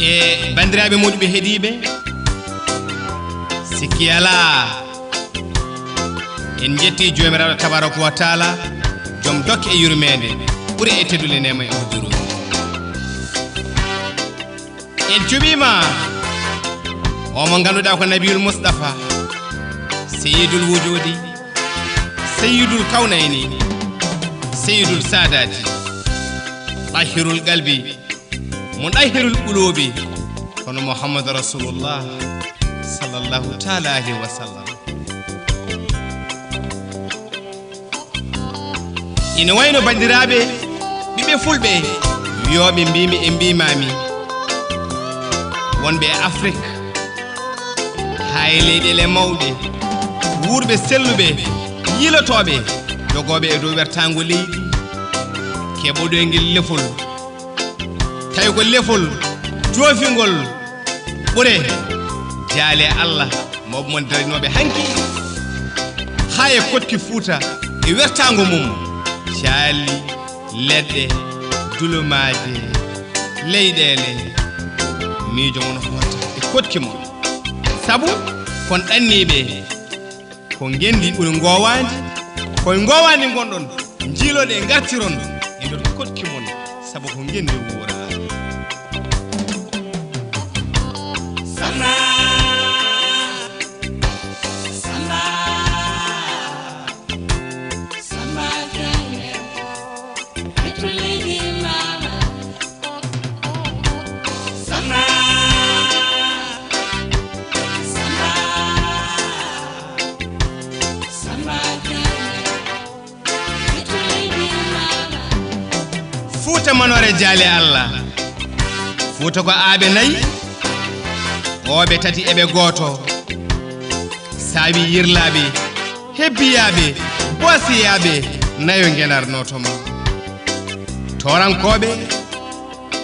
e bandiraɓe moƴɓe heeɗiɓe sikki ala en jetti jomiraɗo tabaraka wa taala joom dokke e yurmede ɓuuri e teddude nema e udduru en cuɓima omo ganduɗa ko nabiyul mustafa sayyidul wujudi sayyidul kawnayni sayyidul sadati tahirul qalbi mudahirul qulubi kono muhammad rasulullah sallallahu ta'ala alaihi wasallam ina wayno bandiraɓe ɓiɓe fulɓe wiyoɓe mbimi e mbimami wonɓe e afrique hay leyɗele mawɗe wuurɓe selluɓe yilotoɓe jogoɓe e dow wertago leydi keɓoɗo ngel lefol tawi ko lefol joofingol ɓuure jaale allah mawɓe mon darinoɓe hanki ha e kotki Fuuta e wertago mum caali leɗɗe dulumaje leyɗele miijo mon hoota e kotki mon sabu kon ɗanniɓe ko gendi ɓuri gowandi koye gowandi gonɗon jiiloɗe gartiron e nder kotki mon sabu ko gendi wuura Fuuta manore jaale Allah Fuuta ko aaɓe nayi ooɓe tati eɓe gooto saawi yirlaaɓe hebbiyaaɓe boosiyaaɓe nayo ngenarnotoma torankooɓe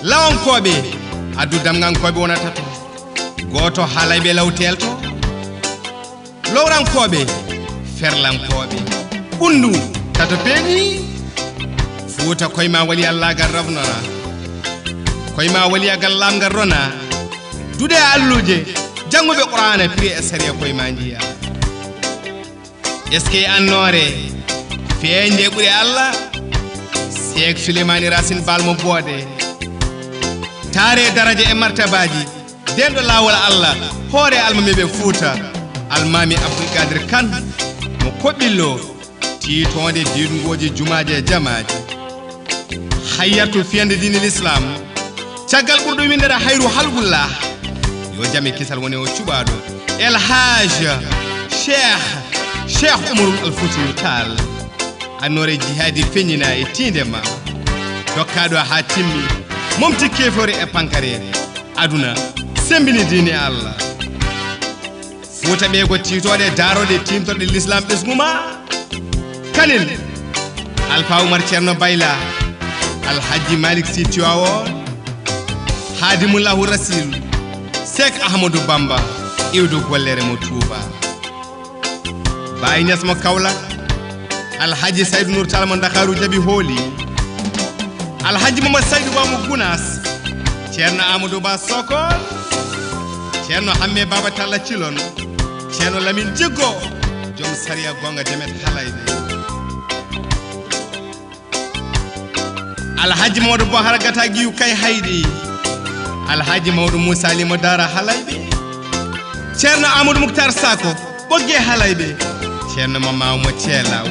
lawankooɓe addu damgankooɓe wona tato gooto haalayɓe lawtelto lowrankooɓe ferlankooɓe ɓunndu tato peeɗi Fuuta koyma wali Allah gal rabnona koyma wali gal lamgal rona dude alluje janguɓe qur'ana piri e sariya koyma jiya eske annore feeñde ɓuuri Allah Sheikh Souleymane Racine Balmo boode taare daraja e martabaji denɗo lawol Allah hoore almameɓe Fuuta almami Abdoul Kadir Kane mo koɓɓillo tiitonde dingoji jumaje e jamaji hayyatu fiyande dini l'islam caggal ɓurɗo windere hayru halgullah yo jami kisal woni o cuɓaɗo el haj cheikh umarul alfoutiyu tall annore jihadi feññina e tindema dokkaɗo ha timmi momti kefore e pankare aduna sembini dini Allah Fuuta ɓe ko titoɗe daroɗe timtorɗe l'islam ɓesguma kanel Alpha Oumar Ceerno Bayla Alhaji Malik Sy Tiwawon Hadimullahu Rasil Sheikh Ahmadou Bamba iwdu gollere mo Touba Baye Niass mo Kaolack Alhaji Saydou Nour Tall mo Dakaru jaɓi hooli Alhaji Mamadou Saydou Ba mo Gounas Ceerno Amadou Ba Sokol Ceerno Hamme Baba Talla Cilon Ceerno Lamine Jiggo joom sariya gonga Demet Halayde Alhaji Mamadou Bohara Gata Giyu Kay Haydi Alhaji Mamadou Moussa Limo Dara Halaybe Ceerno Amadou Moukhtar Sako Bogge Halaybe Ceerno Mama Mo Ceelaw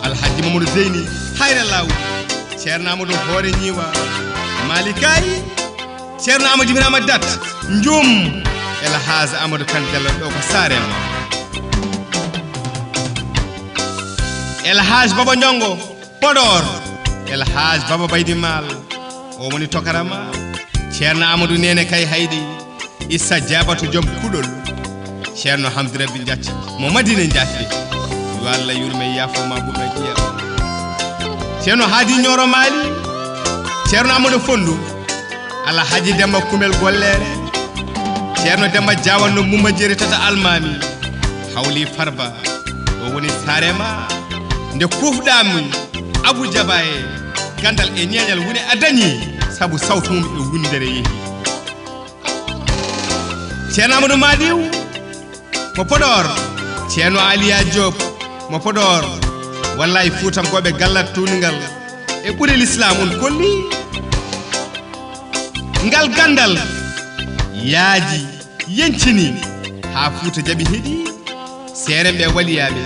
Alhaji Mamadou Zeyni Hayre Law Ceerno Amadou Hoore Ñiwa Malikayi Ceerno Amadou Ibrahima Dat Njum Elhaj Amadou Kane Diallo ɗo ko Sarema Elhaj Baba Ndiongo Podor Elhaj Baba Baydi Mal o woni tokarama Ceerno Amadou Nene Kay Haydi Issa Diabatou joom kuɗol Ceerno Hamdou Rabbi Diatty mo Madina Diatty yo Allah yurme yafoma ɓuɓe jeeɗo Ceerno Hadi Ñoro Mali Ceerno Amadou Fondou Alhaji Demba Kumel Gollere Ceerno Demba Diawanno Mumba Jeri Tata Almami Hawli Farba o woni Sarema nde kufɗami Abou Diabaye gandal e ñeñal woni a dañi sabu sawtum e wundere yehi ceerno Amadou Madiw mo Podor ceerno Aliya Diop mo Podor wallahi Fuutankoɓe gallat tuningal e ɓuri l'islam on kolli ngal gandal yaaji yencini ha Fuuta jaɓi heeɗi seeren ɓe waliyaɓe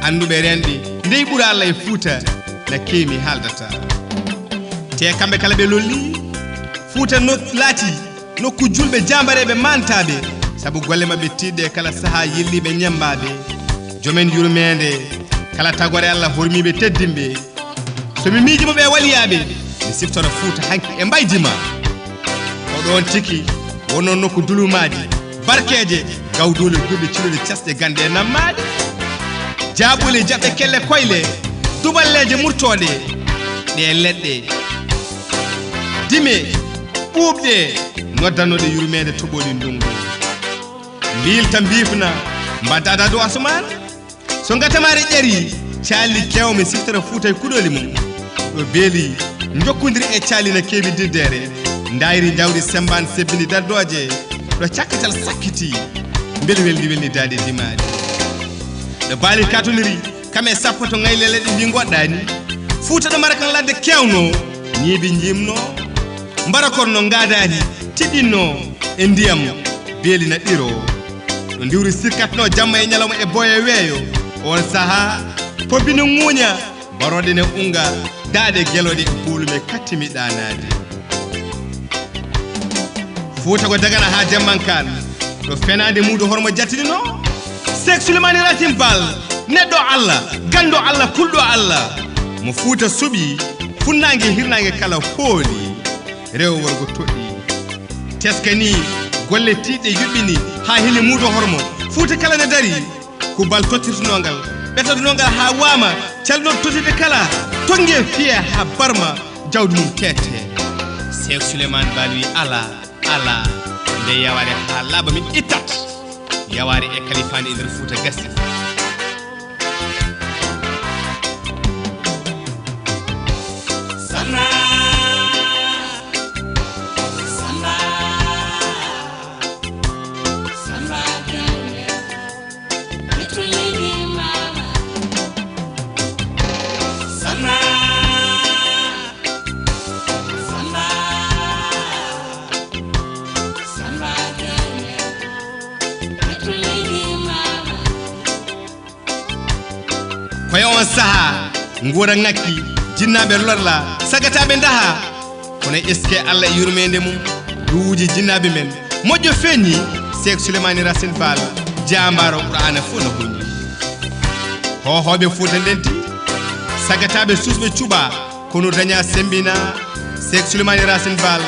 anduɓe renɓe ndey ɓura Allah e Fuuta na keemi haaldata te kamɓe kala ɓe lolli Fuuta no laati nokku julɓe jambareɓe mantaɓe sabu golle mabɓe tiɗɗe kala saaha yilliɓe ñambaɓe jomen yurmede kala tagore Allah hormiɓe teddimɓe somi miijimo ɓe waliyaɓe mi siftora Fuuta hanki e mbaydima oɗon tiki wonno nokku dulumaji barkeje gawdole gurɓe cilode casɗe gande e nammaɗe jaɓule jaɓɓe kelle koyle duballeje murtoɗe ɗe leɗɗe dime ɓuuɓɗe noddanoɗe yurmede toɓoli ndungu mbilta mbifna mbaddada dow asumana so gatamare ƴeri cali kewme siftora Fuuta e kuɗoli mum ɗo beeli jokkodiri e cali no keewi diddere ndayri jawdi sembani sebbini dardoje ɗo cakkatal sakkiti beeli welni dade dimaɗi ɗo baali katoniri kame sappo to ngaylele ɗe mbi goɗɗani Fuuta ɗo mara kan ladde kewno ñiibi jimno mbara konno ngadani tiɗinno e ndiyam beeli na ɗiro ɗo ndiwri sirkatno jamma e ñalawma e boye weeyo on saaha pobino ŋuuña baroɗe ne unga daade geloɗe e puulume kattimi ɗanade Fuuta ko dagana ha jammankan ɗo fenade muɗo hormo jattinino Cheikh Souleymane Racine Bal neɗɗo Allah gando Allah kulɗo Allah mo Fuuta suɓi funnague hirnague kala hooli rewo worgo toɗɗi teskani golle tiɗɗe yuɓɓini ha heli muɗo hormo Fuuta kala ne dari ko bal tottirtunogal ɓetotonogal ha wama calɗo totide kala tongue fiye ha barma jawdi mum tete Cheikh Souleymane Bal wi ala nde yaware ha laaɓa min ittat yaware e kalifani e nder Fuuta gassi koye on saaha nguura ŋakki jinnaɓe lorla sagataɓe daha kono eske Allah e yurmede mum duuji jinnaɓe men moƴƴo feññi Cheikh Souleymane Racine Bal jambaro Qur'ana fof no hoñi hohoɓe Fuuta ndenti sagataɓe susɓe cuuɓa kono daña sembina Cheikh Souleymane Racine Bal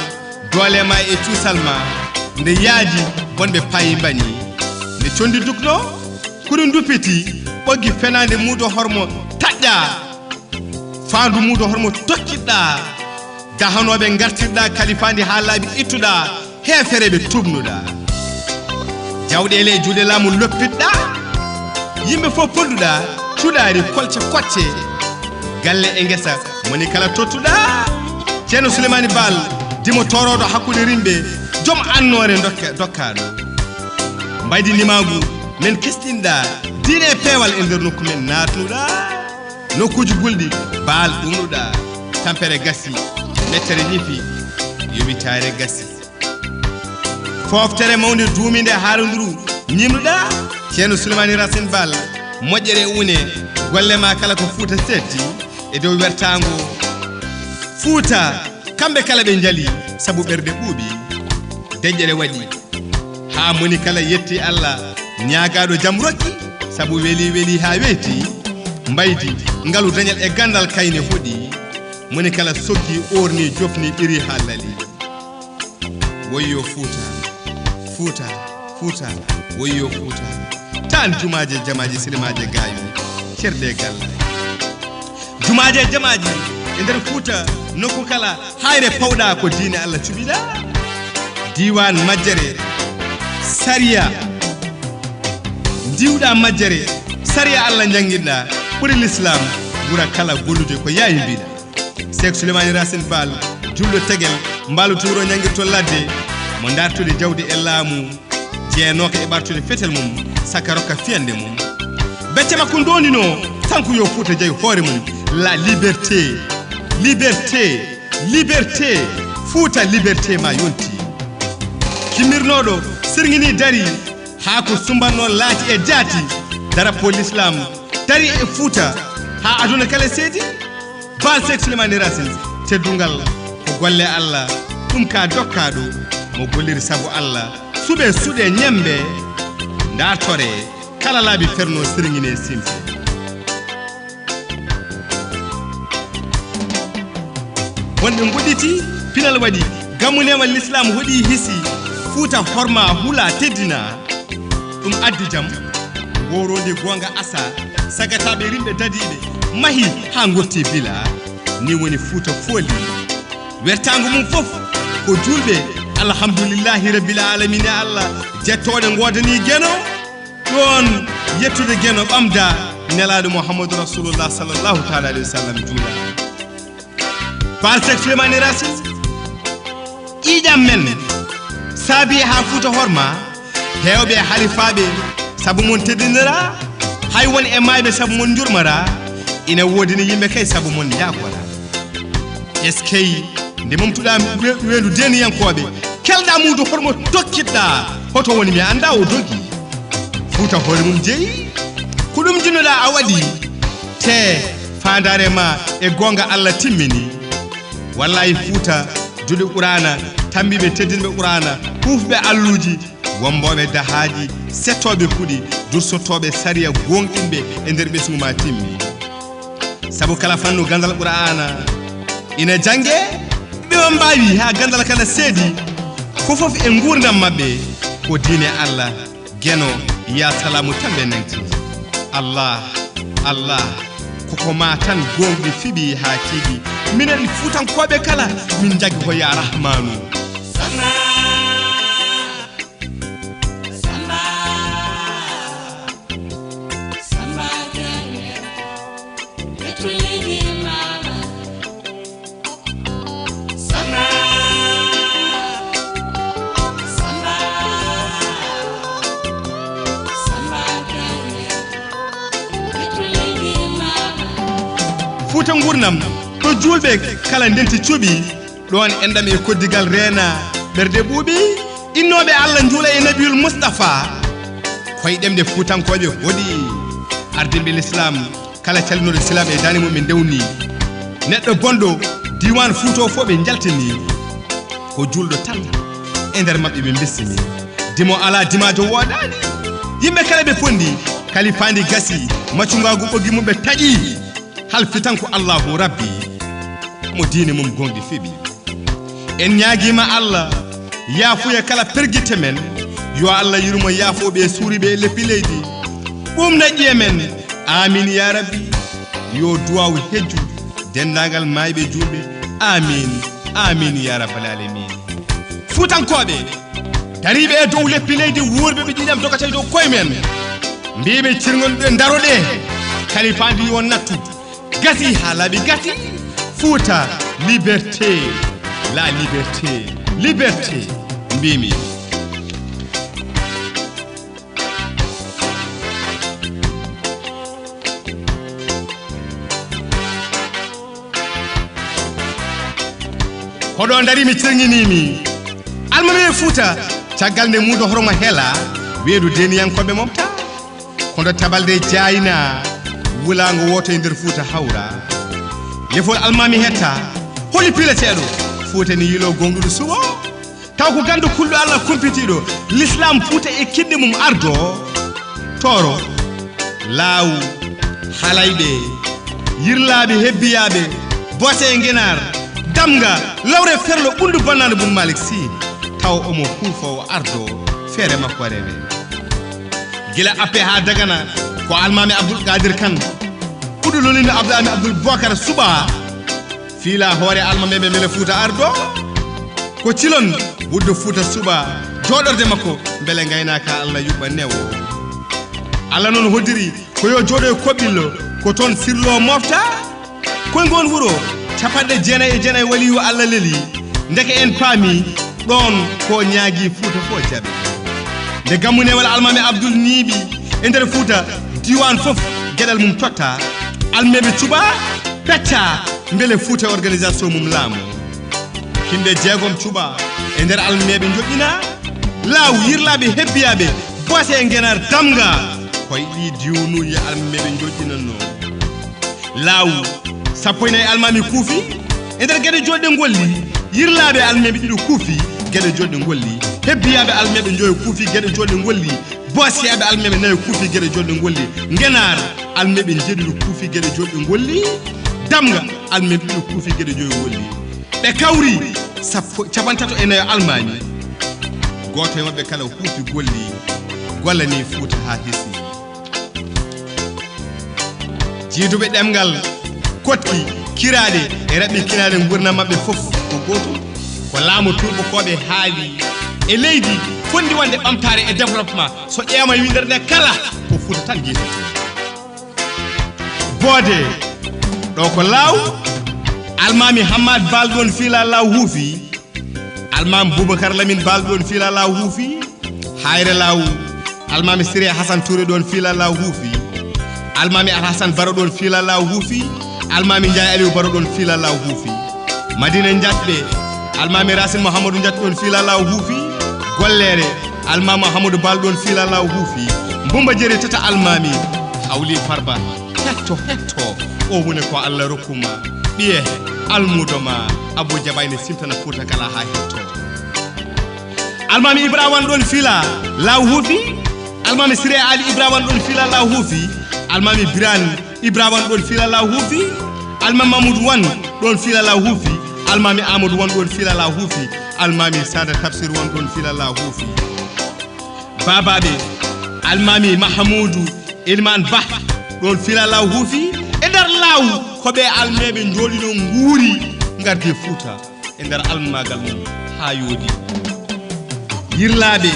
doolema e cuusalma nde yaaji bonɓe payi mbañi nde condi dukno kuri dupiti ɓoggi fenade muɗo hormo taƴƴa fandu muɗo hormo tokkiɗɗa dahanoɓe gartirɗa kalifandi ha laaɓi ittuɗa hefereɓe tubnuɗa jawɗele e juuɗe laamu loppiɗɗa yimɓe fof polluɗa cuɗari kolce kocce galle e guesa moni kala tottuɗa ceerno Souleymane Bal dimo toroɗo hakkude rimɓe joom annore dokkaɗo mbaydi nimagu men kesɗinɗa diine e peewal e nder nokku men natnuɗa nokkuji gulɗi Bal ɗumnuɗa tampere gassi mettere ñifi yowitare gassi foftere mawde duumide haaroduru ñimnuɗa ceerno Souleymane Racine Bal moƴƴere une golle ma kala ko Fuuta setti e dow wertago Fuuta kamɓe kala ɓe jaali sabu ɓerde ɓuuɓi deƴƴere waɗi ha moni kala yetti Allah ñagaɗo jaam rokki sabu weeli ha weeti mbaydi ngalu dañal e gandal kayne hoɗi moni kala soggi orni jofni ɓiri ha lali woyyo Fuuta woyyo Fuuta tan jumaje jamaji silimaje gawi cerde galla jumaje jamaji e nder Fuuta nokku kala hayre pawɗa ko diine Allah cuɓiɗa diwan majjere sariya diwɗa majjere sariya Allah jangguiɗa ɓuri l'islam ɓura kala gollude ko yayi mbiɗa Cheikh Souleymane Racine Bal julɗo tegel mbalu turo ñanguirto ladde mo dartude jawdi e laamu jeenoka e ɓartude fetel mum saka rokka fiyande mum becce makko ndonino tanko yo Fouta jeyi hoore mum la liberté liberté liberté Fouta liberté ma yonti kimirnoɗo sirgini dari ha ko sumbanno laati e jaati darapo l'islam dari e Fouta ha aduna kala seedi bal Seck Souleymane Racine teddungal ko golle Allah ɗum ka dokkaɗo mo golliri sabu Allah suɓe suɗe ñembe dartore kala laabi ferno sirgine simse wonɓe goɗɗiti pinal waɗi gammunema l'islam hoɗi hisi Fouta horma hula teddina ɗum addi jam worode gonga asa sagataɓe rimɓe dadiɓe mahi ha gotti bila ni woni Fouta fooli wertago mum fof ko julɓe alhamdulillahi rabbil alamin ya Allah jettoɗe godani gueno ɗon yettude gueno ɓamda nelaɗo Mouhamadou Rasulullah sallallahu taala alayhi wa sallam juula Bal Seck Souleymane Racine ƴiƴam men saabi ha Fouta horma hewɓe halifaɓe saabu mon teddinira hay won e mayɓe saabu mon jurmara ina wodini yimɓe kay saabu mon yakora est ce que nde momtuɗa wendu deniyankoɓe kelɗa mudu hormo dokkiɗɗa hoto woni mi anda o dogi Fouta hoore mum jeeyi ko ɗum jinnoɗa a waɗi te fandare ma e gonga Allah timmini wallahi Fouta juɗe Qur'ana tambiɓe teddinɓe Qur'ana hufɓe alluji womboɓe dahaji settoɓe kuuɗi dursotoɓe sariya gonɗinɓe e nder ɓesgu ma timmi saabu kala fannu gandal Qur'ana ina jangue ɓe mbawi ha gandal kala seedi fofof e gurdam mabɓe ko diine Allah gueno ya salamu tamɓe nanti Allah Allah koko ma tan gonɗi fiɓi ha tiiɗi minen Foutankoɓe kala min jaggi ko ya Rahmanu Fouta gurnam ɗo julɓe kala ndenti cuuɓi ɗon enɗam e koddigal reena ɓerde ɓuuɓi innoɓe Allah juula e nabiyul Mustafa koye ɗemde Foutankoɓe hoɗi ardinɓe l'islam kala calinoɗo islam e dani mum ɓe dewni neɗɗo bonɗo diwan Fouta o fof ɓe jaltini ko julɗo tan e nder mabɓe ɓe bessimi dimo ala dimajo woɗani yimɓe kala ɓe fondi kalifandi gasi maccugagu ɓoggi mum ɓe taƴi hal fitanko Allahu rabbi mo diine mum gonɗi fiɓi en ñaaguima Allah yaafuya kala perguite men yo Allah yurmo yaafoɓe suuriɓe e leppi leydi ɓum naƴƴi men amin ya rabbi yo duwaw hejju dendagal mayɓe julɓe amin amin ya rabbal alamin Foutankoɓe dariɓe e dow leppi leydi wurɓe ɓe ƴiƴam dogata e dow koye men mbiɓe cirgonɗe daroɗe kalifandi yo nattu gasi ha laaɓi gati Fouta liberté la liberté liberté mbimi koɗo dari mi cirginimi almami Fouta caggal nde mudo horoma hela weedu deniyankoɓe momta kono tabalde jayna wulago woto e nder Fouta hawra lefol almami hetta holi pileteɗo Fouta ni yilo gonɗuɗo suɓo taw ko gandu kulɗo Allah kumpitiɗo l'islam Fouta e kidde mum ardo toro laawu halayɓe yirlaɓe hebbiyaɓe bote e guenar damga lawre ferlo ɓundu bannade bun Malick Sy taw omo huufowo ardo feere makko rewe gila appe ha dagana ko almami Abdoul Kadir Kane ɓuɗo lolinde Abdoulami Abdoul Bocar suɓa fiila hoore almameɓe beele Fouta ardo ko cilon wuddo Fouta suɓa joɗorde makko beele gaynaka Allah yuɓɓa newo Allah noon hoddiri ko yo jooɗo e koɓɓillo ko toon sirlo mofta koye ngon wuuro capanɗe jeenayyi e jeenayyi waliyu Allah leeli ndeke en paami ɗon ko ñaagui Fouta fo jaɓe nde gammunewal almami Abdoul niiɓi e nder Fouta diwan fof gueɗal mum totta almeɓe cuɓa pecca beele Fouta organisation mum laamu himɓe jeegom cuɓa e nder almeɓe joƴƴina laaw yirlaɓe hebbiyaɓe boose e guenar damga koye ɗi diwnuji almeɓe joƴƴinanno laaw sappo e nayyi almami kuufi e nder gueɗe joɗɗe golli yirlaɓe almeɓe ɗiɗo kuufi gueɗe joɗɗe golli hebbiyaɓe almeɓe joyi kuufi gueɗe joɗɗe golli boosiyaɓe almeɓe nayi kuufi gueɗe joɗɗe golli guenar almeɓe jeeɗiɗo kuufi gueɗe joɗɗe golli damga almeɓe ɗiɗo kuufi gueɗe joyi golli ɓe kawri capantato e nayo almami goto e mabɓe kala huufi golli gollani Fouta ha hisi jiiduɓe ɗemgal kotki kiraɗe e raɓɓi kinade gurdam mabɓe fof ko goto ko laamu turɓokoɓe haali e leydi fondi wonde ɓamtare e développement so ƴeema winder nde kala ko Fouta tan jeetete boode ɗo ko laaw almami Hammad Bal ɗon fiila law huufi almami Boubacar Lamine Bal ɗon fiila law huufi hayre law almami Siré Hassan Touré ɗon fiila law huufi almami Alhassane Baro ɗon fiila law huufi almami Ndiaye Aliou Baro ɗon fiila law huufi Madina Jatɓe almami Racine Mouhamadou Jat ɗon fiila law huufi gollere almami Hamadou Bal ɗon fiila law huufi Mbumba Jeri tata almami Hawli Farba hetto o woni ko Allah rokkuma ɓiye almudoma Abou Diabayne simtana Fouta kala ha hetto almami Ibrahima ɗon fiila law huufi almami Siré Ali Ibrahima ɗon fiila law huufi almami Birane Ibrahima ɗon fiila law huufi almami Mamoudou Wan ɗon fiila law huufi almami Amadou Wan ɗon fiila law huufi almami Sada Tafsir Wan ɗon fiila law huufi babaɓe almami Mahamoudou Ilman Ba ɗon fiila law huufi e nder law koɓe almeɓe jooɗino nguuri garde Fouta e nder almagal mum ha yoodi yirlaɓe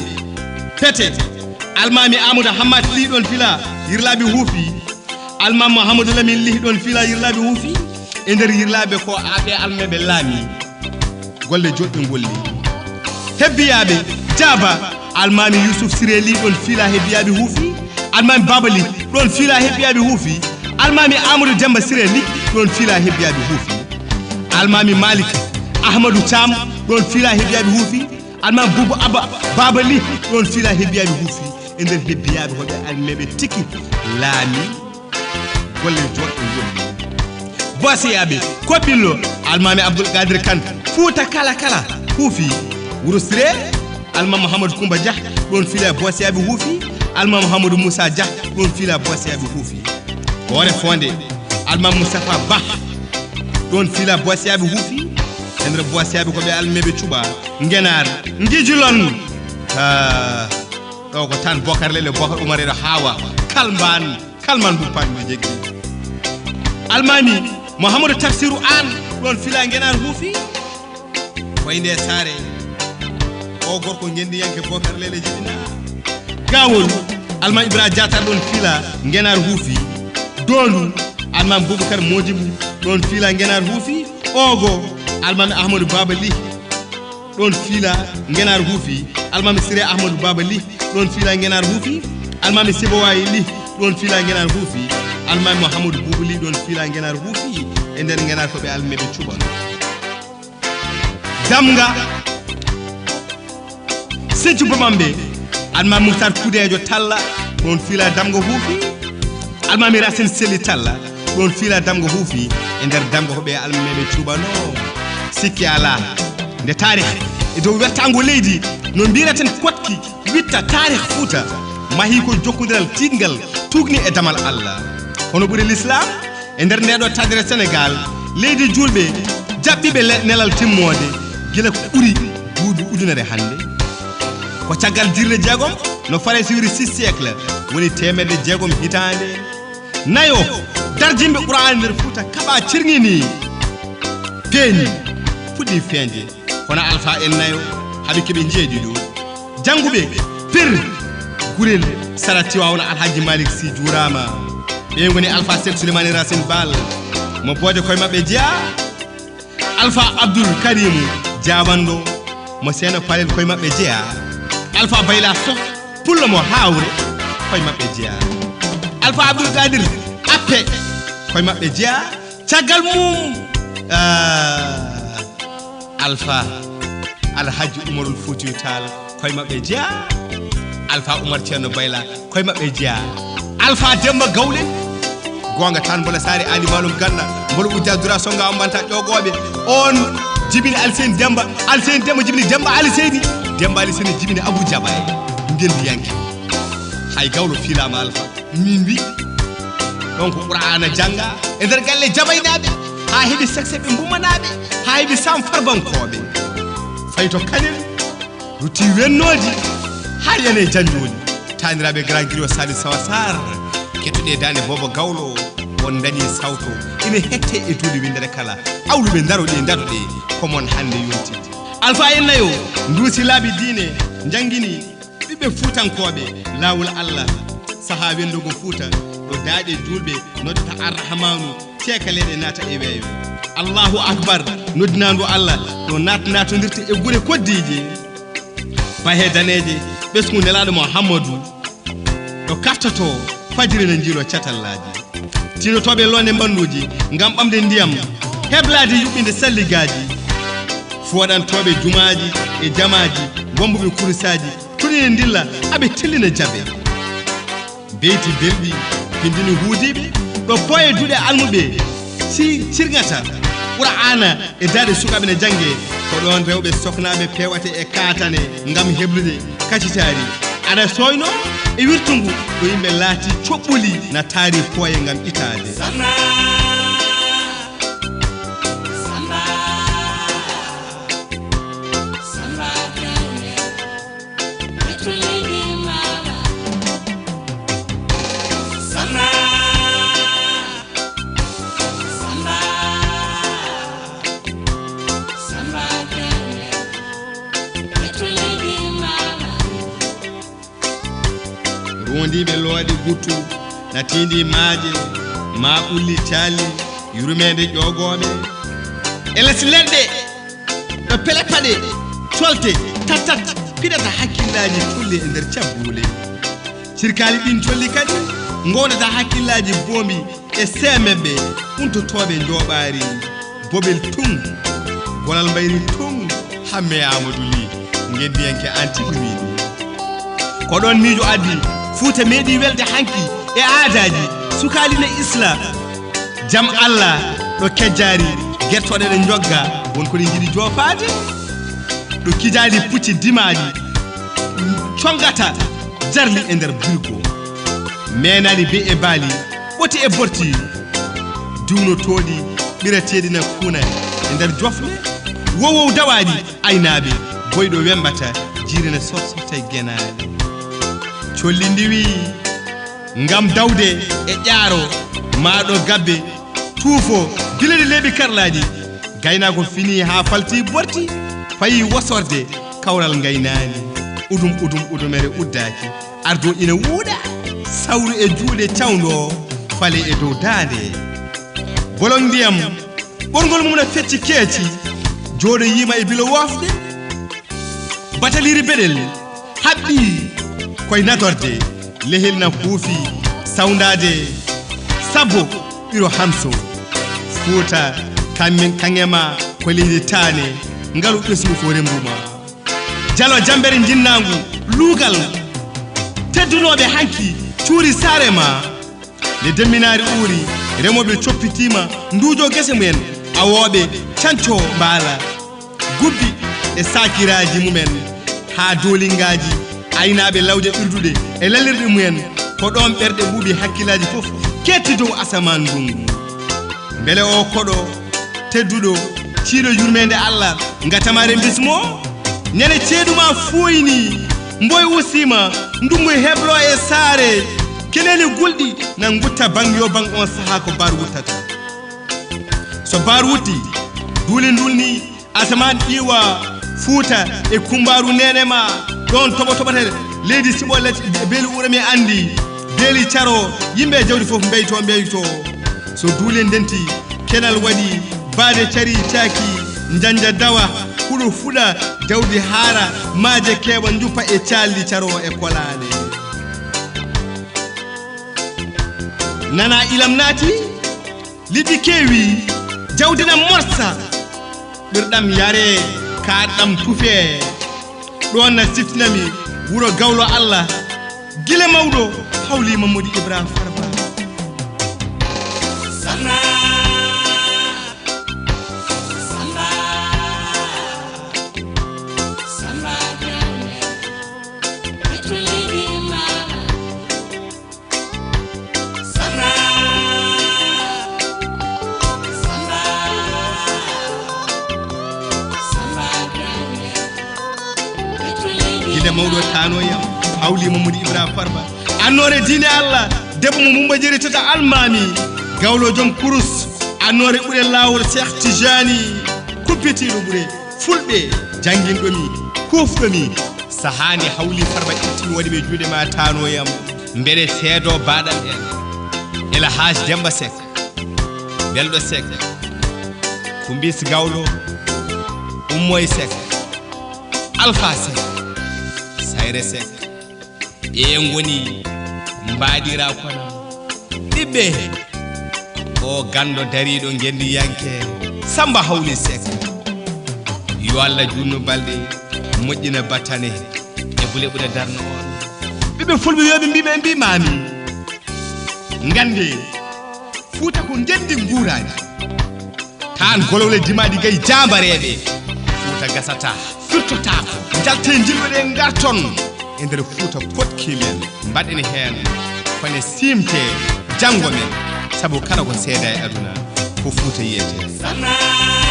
pete almami Amadou Hammad Ly ɗon fiila yirlaɓe huufi almami Mouhamadou Lamine Ly ɗon fiila yirlaɓe huufi e nder yirlaɓe ko aɓe almeɓe laami golle joɗɗe golli hebbiyaɓe Diaba almami Youssouf Siré Ly ɗon fiila hebbiyaɓe huufi almami Baba Ly ɗon fiila hebbiyaɓe huufi almami Amadou Demba Siré Ly ɗon fiila hebbiyaɓe huufi almami Malik Ahmadou Thiam ɗon fiila hebbiyaɓe huufi almami Boubou Abba Baba Ly ɗon fiila hebbiyaɓe huufi e nder hebbiyaɓe hoɓe almeɓe tiki laami golle joɗɗe golli boseyaɓe koɓɓillo almami Abdoul Kadir Kane Fouta kala huufi Wuro Siré almami Mouhamadou Koumba Dia ɗon fiila boseyaɓe huufi almami Mouhamadou Moussa Dia ɗon fiila boseyaɓe huufi Hoore Fonde almami Moustapha Ba ɗon fiila boseyaɓe huufi e nder boseyaɓe koɓe almeɓe cuɓa Ngenar Ngijulon ɗo ko tan Bocar Lele Bocar Oumar eɗo hawa kalman buppanɓe jeggi almami Mouhamadou Tafsirou An ɗon fiila Ngenar huufi Koynde Sare o gorko gendiyanke Bocar Lele jiɗina Gawol almami Ibrahima Diatar ɗon fiila Ngenar huufi Dondu almami Boubacar Modibou ɗon fiila Ngenar huufi Ogo almami Ahmadou Baba Ly ɗon fiila Ngenar huufi almami Siré Ahmadou Baba Ly ɗon fiila Ngenar huufi almami Sibowayi Ly ɗon fiila Ngenar huufi almami Mouhamadou Boubou Ly ɗon fiila Ngenar huufi e nder Ngenar koɓe almeɓe cuɓa Damga Sédhiou Bamambé almami Moutar Koudejo Talla ɗon fiila Damga huufi almami Racine Sely Talla ɗon fiila Damga huufi e nder Damga koɓe almeɓe cuɓano sikki ala nde tarih e dow wertango leydi no mbiraten kotki witta tarih Fouta mahi ko jokkodiral tidgal tugni e damal Allah hono ɓuri l'islam e nder ndeɗo tadire Sénégal leydi julɓe jaɓɓiɓe nelal timmode gila ko ɓuri duuɓi ujunere hande ko caggal dirre jeegom no fare siwri 6 siècle woni temedde jeegom hitande nayo darjimɓe Qur'an nder Fouta kaɓa cirngini peeñi fuɗɗi feñde kono alpha en nayo haɓe keɓe jeeɗi ɗo jannguɓe pir gurel sara Tiwawon Alhaji Malick Sy juurama ɓe woni alpha Seck Souleymane Racine Bal mo boode koye maɓɓe jeeya alpha Abdoul Karim Diawanɗo mo seeno palel koye maɓɓe jeeya alpha Bayla Sow pullo mo hawre koye maɓɓe jeya Alpha Abdoul Kadir appe koye maɓɓe jeya caggal mum Alpha Alhaji Umarul Foutiou Tall koye maɓɓe jeya Alpha Oumar Ceerno Bayla koye maɓɓe jeya Alpha Demba Gawle gonga tan mbola sari ali malum ganna mbolo udda dura songa ambanta ƴogoɓe on jibini Alseyni Demba jibini Demba Alseyni jibini Abou Diabaye ndendi yanke hay gawlo filama Alpha min wi donc Qur'ana janga e nder galle jabaynaɓe ha heeɓi sexe ɓe mbumanaɓe ha heeɓi sam farbankoɓe fay to kanen rutti wennodi har yane janjoli taniraɓe grand guiro Sali Sawa Sar kettuɗe dande Bobo Gawlo on dañi sawto ina hette e duuɗi windere kala awluɓe daroɗe dadoɗe komon hande yontide Alpha en nayo nduusi laabi diine jangguini ɓiɓɓe fuutankoɓe lawol Allah saaha wendugo Fuuta ɗo daaƴe julɓe noddata arrahmanu teekaleɗe naata e weeyo Allahu akbar noddinandu Allah ɗo natnodirta e gure koddije bahe daneje ɓesgu nelaɗo Muhammadou ɗo kaftato fajiri ne jiilo catallaji tinotoɓe londe mbanduji ngam ɓamde ndiyam heblade yuɓɓinde salligaji foɗantoɓe jumaji e jamaji wombuɓe kurusaji tunine dilla aɓe tellina jaɓe beyti belɗi pindini huudiɓe ɗo poye duuɗe almuɓe si cirgata Qur'ana e daade sukaɓe ne jangge ko ɗon rewɓe soknaɓe pewate e katane ngam heblude kacitari aɗa soyno e wirtungu ɗo yimɓe laati coɓɓoli na taari pooye ngam itade wondiɓe looɗe guttu natindi maaje ma ɓulli cali yurmede ƴogoɓe e less leɗɗe ɗo pele paɗe colte tattat piɗata hakkillaji tulli e nder cabbule cirkali ɗin colli kadi gondata hakkillaji boombi e semeɓe untotoɓe joɓari bobel tung golal mbayri tung hamme Amadou Ly gendiyanke antiɗumini ko ɗon miijo addi Fuuta meeɗi welde hanki e aadaji sukalina islam jam Allah ɗo kejjari gertoɗe ɗe jogga wonko ɗe jiiɗi jofade ɗo kijadi pucci dimaji congata jarli e nder burgo menani be e baali ɓoti e borti duwnotoɗi ɓirateɗi na kuna e nder jofne wowow dawaɗi aynaɓe boyɗo wembata jirene sotta genali colli ndiwi ngam dawde e ƴaaro maɗo gabbe tuufo gilede leeɓi karlaji gaynako fini ha falti borti fayi wasorde kawral gaynani udumere uddaki ardo ina wuuɗa sawru e juuɗe cawdo fale e dow daande bolon ndiyam ɓorgol mum no fecci keeci jooɗo yima e bilo wofde bataliri beɗel haɓɓi koye natorde lehel na huufi sawndade sabbo ɓiro hamso Fuuta kangema ko leydi taane ngalu ɓesgu fo rembuma jalo jambere jinnangu luugal teddunoɓe hanki cuuri saare ma nde demminari uuri remoɓe coppitima nduujo gese mumen awoɓe canco mbaala gubbi e sakiraji mumen ha dolingaji aynaɓe lawde ɓirduɗe e lalirɗe mumen ko ɗon ɓerɗe ɓuuɓi hakkillaji fof ketti dow asaman ndungu beele o koɗo tedduɗo ciiɗo yurmede Allah gatamare bismo ñande ceeɗuma foyni mboy usima ndungu heblo e saare keneni gulɗi nan gutta bang yo bang on saaha ko bar wuttata so bar wutti duuli ndulni asaman ƴiwa Fuuta e kumbaru nenema ɗon toɓotoɓata leydi siɓolle beeli ɓuurami andi beeli caro yimɓe jawdi fof mbeyto so duule ndenti kenal waɗi baade cari caaki janja dawa huɗo fuɗa jawdi haara maaje keɓa jupa e calli caro e kolade nana ilam naati liɗɗi kewi jawdina morsa ɓirɗam yare kaɗɗam tufe ɗon siftinami wuro gawlo Allah gile mawɗo hawli Mamadou Ibrahima Farba Samba gile mawɗo tanoyam hawli Mamadou Ibrahima Farba annore diine Allah debbo mo mumba jeri tata almami gawlo joom kurus annore ɓuure lawol Cheikh Tijani kuppitiɗo ɓuure fulɓe janguinɗomi kofɗomi sahani hawli Farba ittimi waɗi ɓe juuɗe ma tanoyam mbeɗe seedo baɗal en ela Haj Demba Seck belɗo Seck Kumbis Gawlo Ummoy Seck Alpha Seck Sayre Seck e ngoni mbaɗira kono ɓiɓɓe o gando dariɗo gendi yanke Samba Hawli Seck yo Allah junno balɗe moƴƴina battane e bule ɓuɗe darno on ɓiɓɓe fulɓe yoɓe mbimami gande Fuuta ko gendi guuraji tan golowle dimaɗi gay jambareɓe Fuuta gasata firtotako jalte jilɓe ɗe garton e nder Fuuta potkimen mbaɗen hen kone simte janggo men saabu kala ko seeda e aduna ko Fuuta yiyete